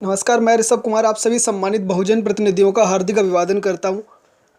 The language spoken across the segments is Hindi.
नमस्कार, मैं ऋषभ कुमार आप सभी सम्मानित बहुजन प्रतिनिधियों का हार्दिक अभिवादन करता हूं।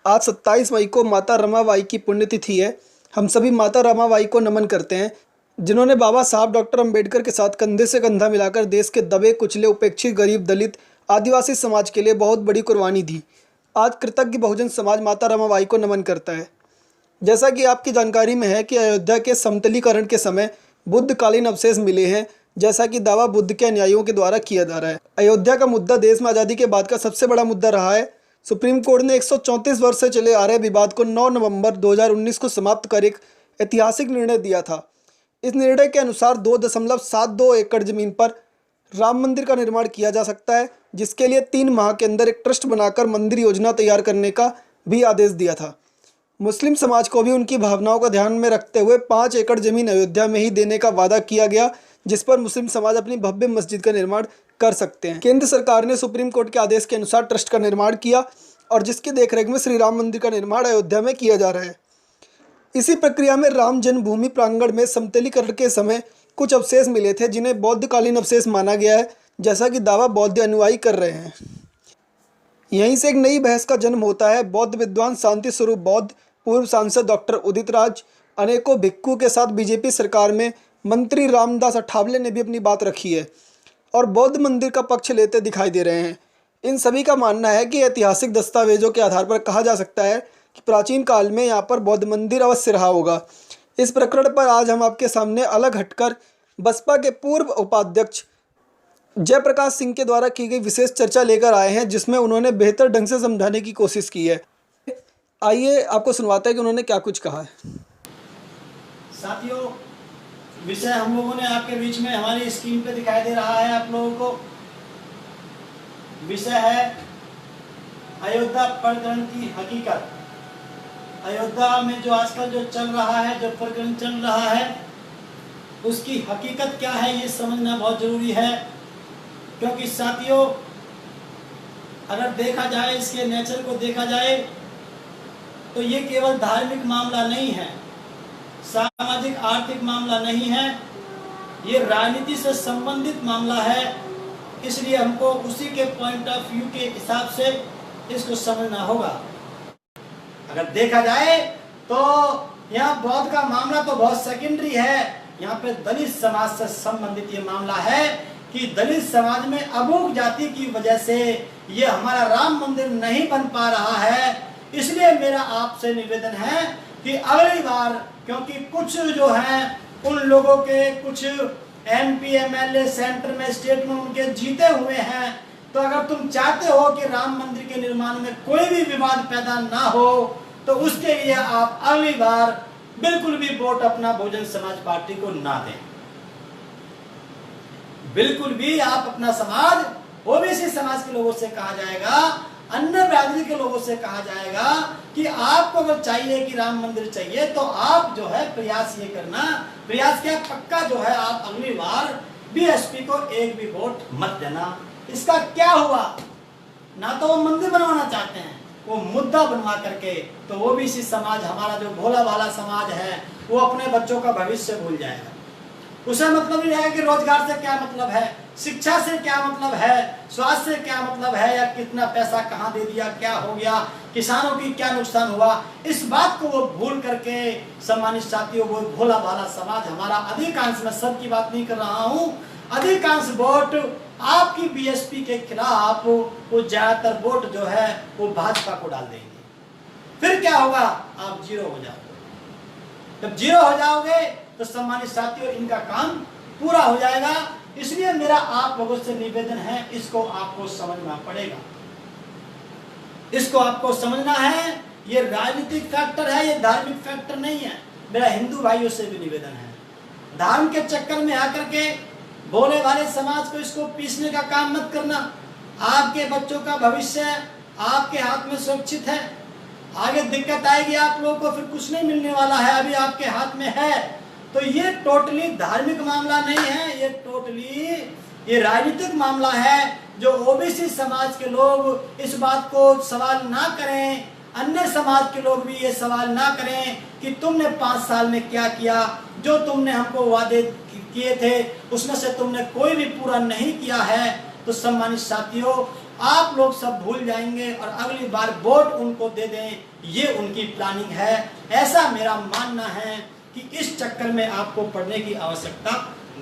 आज 27 मई को माता रमाबाई की पुण्यतिथि है। हम सभी माता रमाबाई को नमन करते हैं, जिन्होंने बाबा साहब डॉक्टर अंबेडकर के साथ कंधे से कंधा मिलाकर देश के दबे कुचले, उपेक्षित, गरीब, दलित, आदिवासी समाज के लिए बहुत बड़ी कुर्बानी दी। आज कृतज्ञ बहुजन समाज माता रमाबाई को नमन करता है। जैसा कि आपकी जानकारी में है कि अयोध्या के समतलीकरण के समय बुद्धकालीन अवशेष मिले हैं, जैसा कि दावा बुद्ध के अनुयायियों के द्वारा किया जा रहा है। अयोध्या का मुद्दा देश में आज़ादी के बाद का सबसे बड़ा मुद्दा रहा है। सुप्रीम कोर्ट ने 134 वर्ष से चले आ रहे विवाद को 9 नवंबर 2019 को समाप्त कर एक ऐतिहासिक निर्णय दिया था। इस निर्णय के अनुसार 2.72 एकड़ जमीन पर राम मंदिर का निर्माण किया जा सकता है, जिसके लिए 3 माह के अंदर एक ट्रस्ट बनाकर मंदिर योजना तैयार करने का भी आदेश दिया था। मुस्लिम समाज को भी उनकी भावनाओं का ध्यान में रखते हुए 5 एकड़ जमीन अयोध्या में ही देने का वादा किया गया, जिस पर मुस्लिम समाज अपनी भव्य मस्जिद का निर्माण कर सकते हैं। केंद्र सरकार ने सुप्रीम कोर्ट के आदेश के अनुसार ट्रस्ट का निर्माण किया और जिसकी देखरेख में श्री राम मंदिर का निर्माण अयोध्या में किया जा रहा है। इसी प्रक्रिया में राम जन्मभूमि प्रांगण में समतलीकरण के समय कुछ अवशेष मिले थे, जिन्हें बौद्धकालीन अवशेष माना गया है, जैसा कि दावा बौद्ध अनुयायी कर रहे हैं। यहीं से एक नई बहस का जन्म होता है। बौद्ध विद्वान शांति स्वरूप बौद्ध, पूर्व सांसद डॉक्टर उदित राज, अनेकों भिक्खु के साथ बीजेपी सरकार में मंत्री रामदास अठावले ने भी अपनी बात रखी है और बौद्ध मंदिर का पक्ष लेते दिखाई दे रहे हैं। इन सभी का मानना है कि ऐतिहासिक दस्तावेजों के आधार पर कहा जा सकता है कि प्राचीन काल में यहाँ पर बौद्ध मंदिर अवश्य रहा होगा। इस प्रकरण पर आज हम आपके सामने अलग हटकर बसपा के पूर्व उपाध्यक्ष जयप्रकाश सिंह के द्वारा की गई विशेष चर्चा लेकर आए हैं, जिसमें उन्होंने बेहतर ढंग से समझाने की कोशिश की है। आइए आपको सुनवाते हैं कि उन्होंने क्या कुछ कहा है। साथियों, विषय हम लोगों ने आपके बीच में हमारी स्क्रीन पे दिखाई दे रहा है आप लोगों को। विषय है अयोध्या प्रकरण की हकीकत। अयोध्या में जो आजकल जो चल रहा है, जो प्रकरण चल रहा है, उसकी हकीकत क्या है ये समझना बहुत जरूरी है। क्योंकि साथियों, अगर देखा जाए, इसके नेचर को देखा जाए, तो ये केवल धार्मिक मामला नहीं है, सामाजिक आर्थिक मामला नहीं है, ये राजनीति से संबंधित मामला है। इसलिए हमको उसी के पॉइंट ऑफ व्यू के हिसाब से इसको समझना होगा। अगर देखा जाए तो यहाँ बौद्ध का मामला तो बहुत सेकेंडरी है। यहाँ पे दलित समाज से संबंधित ये मामला है कि दलित समाज में अमुक जाति की वजह से ये हमारा राम मंदिर नहीं बन पा रहा है। इसलिए मेरा आपसे निवेदन है कि अगली बार, क्योंकि कुछ जो हैं उन लोगों के कुछ MP MLA सेंटर में, स्टेट में उनके जीते हुए हैं, तो अगर तुम चाहते हो कि राम मंदिर के निर्माण में कोई भी विवाद पैदा ना हो, तो उसके लिए आप अगली बार बिल्कुल भी वोट अपना बहुजन समाज पार्टी को ना दें। बिल्कुल भी आप अपना समाज, ओबीसी समाज के लोगों से कहा जाएगा, अन्य बिरादरी के लोगों से कहा जाएगा कि आपको अगर चाहिए कि राम मंदिर चाहिए, तो आप जो है प्रयास ये करना, प्रयास क्या, पक्का जो है आप अगली बार BSP को एक भी वोट मत देना। इसका क्या हुआ? ना तो वो मंदिर बनवाना चाहते हैं, वो मुद्दा बनवा करके तो ओबीसी समाज, हमारा जो भोला भाला समाज है, वो अपने बच्चों का भविष्य भूल जाएगा। उसे मतलब नहीं है कि रोजगार से क्या मतलब है, शिक्षा से क्या मतलब है, स्वास्थ्य से क्या मतलब है, या कितना पैसा कहाँ दे दिया, क्या हो गया, किसानों की क्या नुकसान हुआ, इस बात को वो भूल करके, सम्मानित साथियों, वो भोला भाला समाज हमारा अधिकांश, मैं सबकी बात नहीं कर रहा हूँ, अधिकांश वोट आपकी BSP के खिलाफ, वो ज्यादातर वोट जो है वो भाजपा को डाल देंगे। फिर क्या होगा? आप जीरो हो जाओगे। जब जीरो हो जाओगे तो सम्मानित साथियों, इनका काम पूरा हो जाएगा। इसलिए मेरा आप लोगों से निवेदन है, इसको आपको समझना पड़ेगा, इसको आपको समझना है। ये राजनीतिक फैक्टर है, ये धार्मिक फैक्टर नहीं है। मेरा हिंदू भाइयों से भी निवेदन है, धर्म के चक्कर में आकर के भोले वाले समाज को इसको पीसने का काम मत करना। आपके बच्चों का भविष्य आपके हाथ में सुरक्षित है। आगे दिक्कत आएगी आप लोगों को, फिर कुछ नहीं मिलने वाला है, अभी आपके हाथ में है। तो ये टोटली धार्मिक मामला नहीं है, ये टोटली ये राजनीतिक मामला है, जो ओबीसी समाज के लोग इस बात को सवाल ना करें, अन्य समाज के लोग भी ये सवाल ना करें कि तुमने 5 साल में क्या किया, जो तुमने हमको वादे किए थे उसमें से तुमने कोई भी पूरा नहीं किया है। तो सम्मानित साथियों, आप लोग सब भूल जाएंगे और अगली बार वोट उनको दे दें, ये उनकी प्लानिंग है। ऐसा मेरा मानना है कि इस चक्कर में आपको पढ़ने की आवश्यकता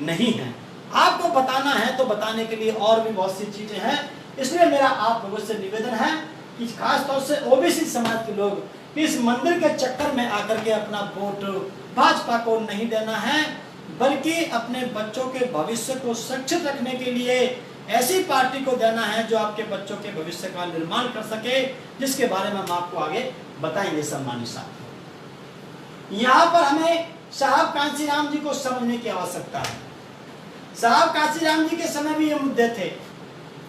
नहीं है। आपको बताना है तो बताने के लिए और भी बहुत सी चीजें हैं। इसलिए मेरा आप लोगों से निवेदन है कि खासतौर से ओबीसी समाज के लोग इस मंदिर के चक्कर में आकर के अपना वोट भाजपा को नहीं देना है, बल्कि अपने बच्चों के भविष्य को सुरक्षित रखने के लिए ऐसी पार्टी को देना है जो आपके बच्चों के भविष्य का निर्माण कर सके, जिसके बारे में हम आपको आगे बताएंगे। सम्मानित साथियों, यहाँ पर हमें साहब कांशीराम जी को समझने की आवश्यकता है। साहब कांशीराम जी के समय भी ये मुद्दे थे,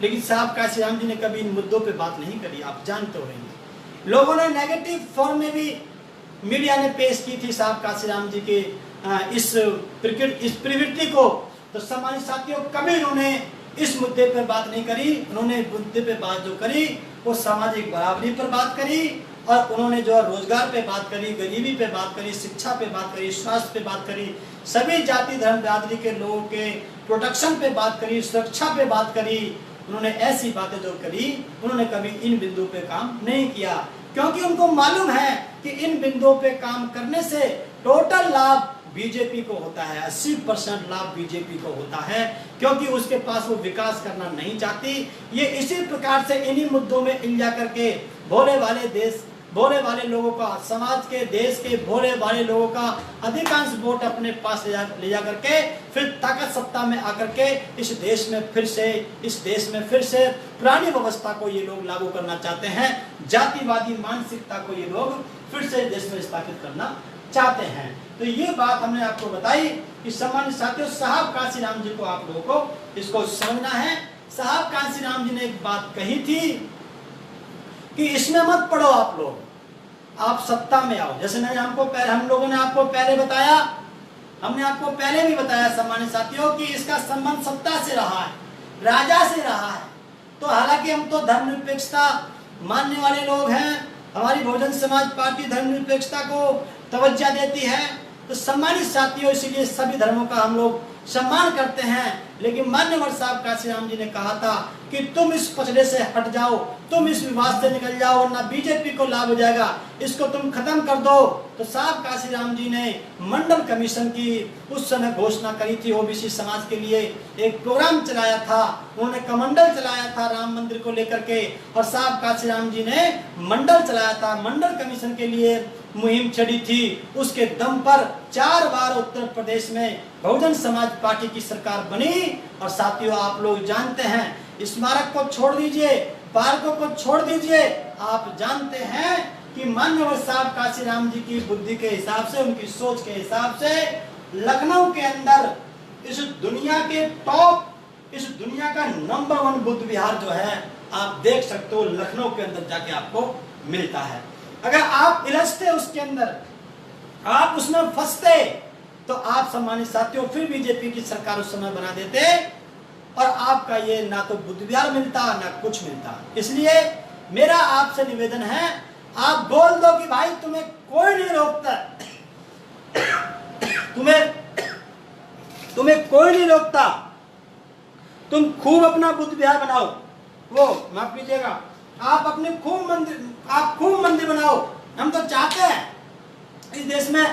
लेकिन साहब कांशीराम जी ने कभी इन मुद्दों पे बात नहीं करी। आप जानते हो रहेंगे, लोगों ने नेगेटिव फॉर्म में भी मीडिया ने पेश की थी साहब कांशीराम जी के इस प्रवृत्ति को। तो सम्मानित साथियों, कभी उन्होंने इस मुद्दे पर बात नहीं करी। उन्होंने मुद्दे पे बात जो करी वो सामाजिक बराबरी पर बात करी, और उन्होंने जो रोजगार पे बात करी, गरीबी पे बात करी, शिक्षा पे बात करी, स्वास्थ्य पे बात करी, सभी जाति धर्म बिरादरी के लोगों के प्रोटेक्शन पे बात करी, सुरक्षा पे बात करी। उन्होंने ऐसी बातें जो करी, उन्होंने कभी इन बिंदु पे काम नहीं किया, क्योंकि उनको मालूम है कि इन बिंदुओं पे काम करने से टोटल लाभ बीजेपी को होता है, 80% लाभ बीजेपी को होता है, क्योंकि उसके पास वो विकास करना नहीं चाहती। ये इसी प्रकार से इन्हीं मुद्दों में इल्जा करके भोले वाले लोगों का, समाज के, देश के भोले वाले लोगों का अधिकांश वोट अपने पास ले जा करके फिर ताकत सत्ता में आकर के इस देश में फिर से पुरानी व्यवस्था को ये लोग लागू करना चाहते हैं। जातिवादी मानसिकता को ये लोग फिर से देश में स्थापित करना चाहते हैं। तो ये बात हमने आपको बताई कि सम्मानित साथियों, साहब कांशीराम जी को आप लोगों को इसको समझना है। साहब कांशीराम जी ने एक बात कही थी कि इसमें मत पढ़ो आप लोग, आप सत्ता में आओ। जैसे हम लोगों ने आपको पहले बताया, हमने आपको पहले भी बताया सम्मानित साथियों कि इसका संबंध सत्ता से रहा है, राजा से रहा है। तो हालांकि हम तो धर्मनिरपेक्षता मानने वाले लोग हैं, हमारी बहुजन समाज पार्टी धर्मनिरपेक्षता को तवज्जो देती है। तो सम्मानित साथियों, इसीलिए सभी धर्मों का हम लोग सम्मान करते हैं। लेकिन मान्यवर साहब कांशीराम जी ने कहा था कि तुम इस पचड़े से हट जाओ, तुम इस विवाद से निकल जाओ, वरना बीजेपी को लाभ हो जाएगा, इसको तुम खत्म कर दो। तो साहब कांशीराम जी ने मंडल कमीशन की उस समय घोषणा करी थी। ओबीसी समाज के लिए एक प्रोग्राम चलाया था, उन्होंने कमंडल चलाया था राम मंदिर को लेकर के, और साहब कांशीराम जी ने मंडल चलाया था, मंडल कमीशन के लिए मुहिम छड़ी थी। उसके दम पर 4 बार उत्तर प्रदेश में बहुजन समाज पार्टी की सरकार बनी। और साथियों, आप लोग जानते हैं, स्मारक को छोड़ दीजिए, पार्कों को छोड़ दीजिए, आप जानते हैं कि मान्यवर साहब कांशीराम जी की बुद्धि के हिसाब से, उनकी सोच के हिसाब से लखनऊ के अंदर इस दुनिया के टॉप, इस दुनिया का नंबर 1 बुद्ध विहार जो है, आप देख सकते हो, लखनऊ के अंदर जाके आपको मिलता है। अगर आप इलझते उसके अंदर, आप उसमें फंसते, तो आप सम्मानित साथियों फिर बीजेपी की सरकार उस समय बना देते, और आपका ये ना तो बुद्ध विहार मिलता ना कुछ मिलता। इसलिए मेरा आपसे निवेदन है, आप बोल दो कि भाई तुम्हें कोई नहीं रोकता, तुम्हें कोई नहीं रोकता, तुम खूब अपना बुद्ध विहार बनाओ, वो माफ कीजिएगा, आप अपने खूब मंदिर बनाओ। हम तो चाहते हैं, इस देश में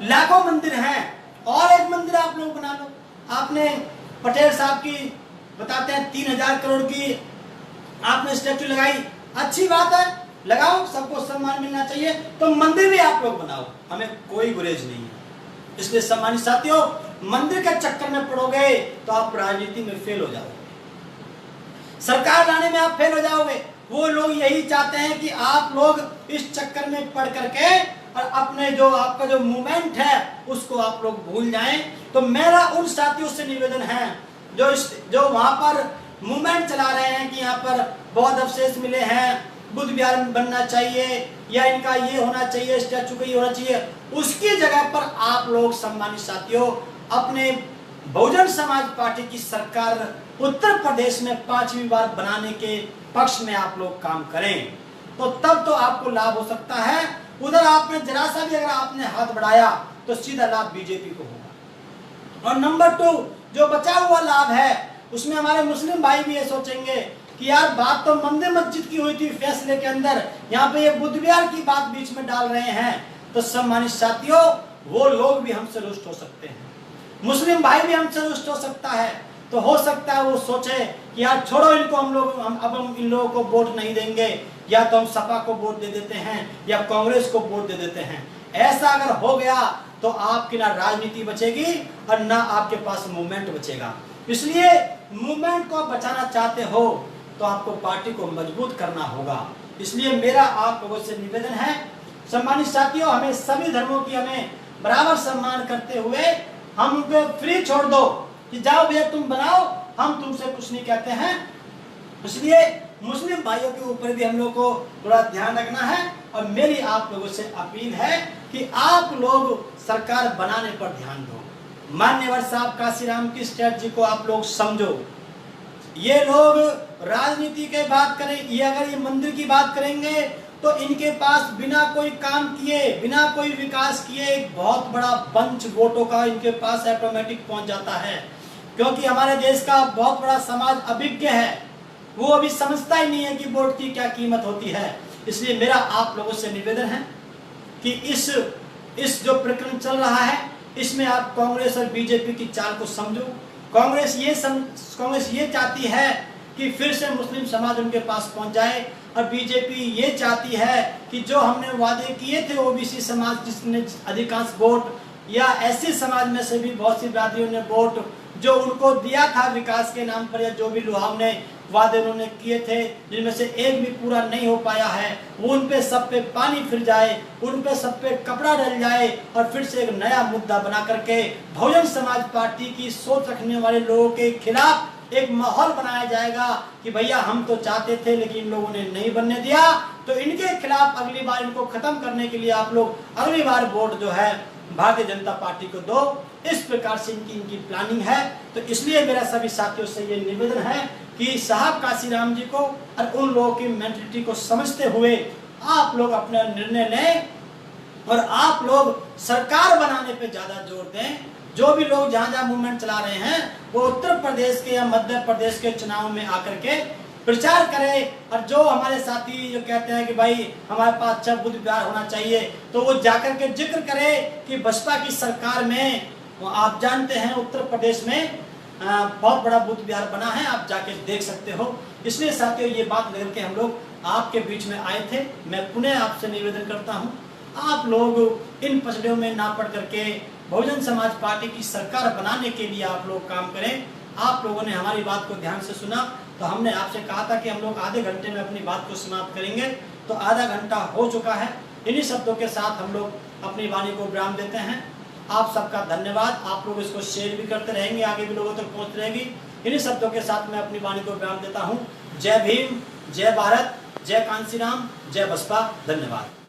लाखों मंदिर हैं, और एक मंदिर आप लोग बना लो। आपने पटेल साहब की बताते हैं 3000 करोड़ की आपने स्टैचू लगाई, अच्छी बात है, लगाओ, सबको सम्मान मिलना चाहिए, तो मंदिर भी आप लोग बनाओ, हमें कोई गुरेज नहीं है। इसलिए सम्मानित साथियों, मंदिर के चक्कर में पड़ोगे तो आप राजनीति में फेल हो जाओगे, सरकार लाने में आप फेल हो जाओगे। वो लोग यही चाहते हैं कि आप लोग इस चक्कर में पड़ करके और अपने जो आपका जो मूवमेंट है उसको आप लोग भूल जाएं। तो मेरा उन साथियों से निवेदन है जो वहां पर मूवमेंट चला रहे हैं कि यहाँ पर बौद्ध अवशेष मिले हैं, बुद्ध विहार बनना चाहिए, या इनका ये होना चाहिए, स्टैचू का ये होना चाहिए, उसकी जगह पर आप लोग सम्मानित साथियों अपने बहुजन समाज पार्टी की सरकार उत्तर प्रदेश में 5वीं बार बनाने के पक्ष में आप लोग काम करें, तो तब तो आपको लाभ हो सकता है। उधर आपने जरा सा भी अगर आपने हाथ बढ़ाया तो सीधा लाभ बीजेपी को होगा। और नंबर 2, जो बचा हुआ लाभ है उसमें हमारे मुस्लिम भाई भी ये सोचेंगे कि यार बात तो मंदिर मस्जिद की हुई थी फैसले के अंदर, यहाँ पे ये बुद्ध विहार की बात बीच में डाल रहे हैं। तो सम्मानित साथियों, वो लोग भी हमसे रुष्ट हो सकते हैं, मुस्लिम भाई भी हमसे रुष्ट हो सकता है। तो हो सकता है वो सोचे कि यार छोड़ो इनको, हम इन लोगों को वोट नहीं देंगे, या तो हम सपा को वोट दे देते हैं या कांग्रेस को वोट दे देते हैं। ऐसा अगर हो गया तो आपकी ना राजनीति बचेगी और ना आपके पास मूवमेंट बचेगा। इसलिए मूवमेंट को बचाना चाहते हो तो आपको पार्टी को मजबूत करना होगा। इसलिए मेरा आप लोगों से निवेदन है, सम्मानित साथियों, हमें सभी धर्मों की हमें बराबर सम्मान करते हुए हम उनको फ्री छोड़ दो कि जाओ भैया तुम बनाओ, हम तुमसे कुछ नहीं कहते हैं। इसलिए मुस्लिम भाइयों के ऊपर भी हम लोग को थोड़ा ध्यान रखना है। और मेरी आप लोगों से अपील है कि आप लोग सरकार बनाने पर ध्यान दो। मान्यवर साहब काशीराम की स्ट्रेटजी को आप लोग समझो। ये लोग राजनीति की बात करें, ये अगर ये मंदिर की बात करेंगे तो इनके पास बिना कोई काम किए, बिना कोई विकास किए एक बहुत बड़ा बंच वोटों का इनके पास ऑटोमेटिक पहुंच जाता है। क्योंकि हमारे देश का बहुत बड़ा समाज अभिज्ञ है, वो अभी समझता ही नहीं है कि वोट की क्या कीमत होती है। इसलिए मेरा आप लोगों से निवेदन है कि इस जो प्रकरण चल रहा है इसमें आप कांग्रेस और बीजेपी की चाल को समझो। कांग्रेस ये चाहती है कि फिर से मुस्लिम समाज उनके पास पहुंच जाए, और बीजेपी ये चाहती है कि जो हमने वादे किए थे ओबीसी समाज जिसने अधिकांश वोट, या ऐसे समाज में से भी बहुत सी बिरादरियों ने वोट जो उनको दिया था विकास के नाम पर, या जो भी लुभावने वादे उन्होंने किए थे जिनमें से एक भी पूरा नहीं हो पाया है, वो उन पे सब पे पानी फिर जाए, उन पे सब पे कपड़ा डल जाए, और फिर से एक नया मुद्दा बना करके बहुजन समाज पार्टी की सोच रखने वाले लोगों के खिलाफ एक माहौल बनाया जाएगा कि भैया हम तो चाहते थे लेकिन इन लोगों ने नहीं बनने दिया, तो इनके खिलाफ अगली बार इनको खत्म करने के लिए आप लोग अगली बार वोट जो है भारतीय जनता पार्टी को दो। इस प्रकार से इनकी प्लानिंग है। तो इसलिए मेरा सभी साथियों से ये निवेदन है कि साहब काशीराम जी को और उन लोगों की मेंटलिटी को समझते हुए आप लोग अपना निर्णय लें, और आप लोग सरकार बनाने पे ज्यादा जोर दें। जो भी लोग जहां जहां मूवमेंट चला रहे हैं वो उत्तर प्रदेश के या मध्य प्रदेश के चुनाव में आकर के प्रचार करें। और जो हमारे साथी जो कहते हैं कि भाई हमारे पास अच्छा बुद्ध विहार होना चाहिए, तो वो जाकर के जिक्र करे कि बसपा की सरकार में आप जानते हैं उत्तर प्रदेश में बहुत बड़ा बुद्ध विहार बना है, आप जाके देख सकते हो। इसलिए साथियों ये बात लेकर के हम लोग आपके बीच में आए थे। मैं पुनः आपसे निवेदन करता हूँ, आप लोग इन पसड़ियों में ना पड़ करके बहुजन समाज पार्टी की सरकार बनाने के लिए आप लोग काम करें। आप लोगों ने हमारी बात को ध्यान से सुना, तो हमने आपसे कहा था कि हम लोग आधे घंटे में अपनी बात को समाप्त करेंगे, तो आधा घंटा हो चुका है। इन्हीं शब्दों के साथ हम लोग अपनी वाणी को विराम देते हैं। आप सबका धन्यवाद। आप लोग इसको शेयर भी करते रहेंगे, आगे भी लोगों तक पहुंच रहेगी। इन्हीं शब्दों के साथ मैं अपनी वाणी को विराम देता हूँ। जय भीम, जय भारत, जय कांशीराम, जय बसपा। धन्यवाद।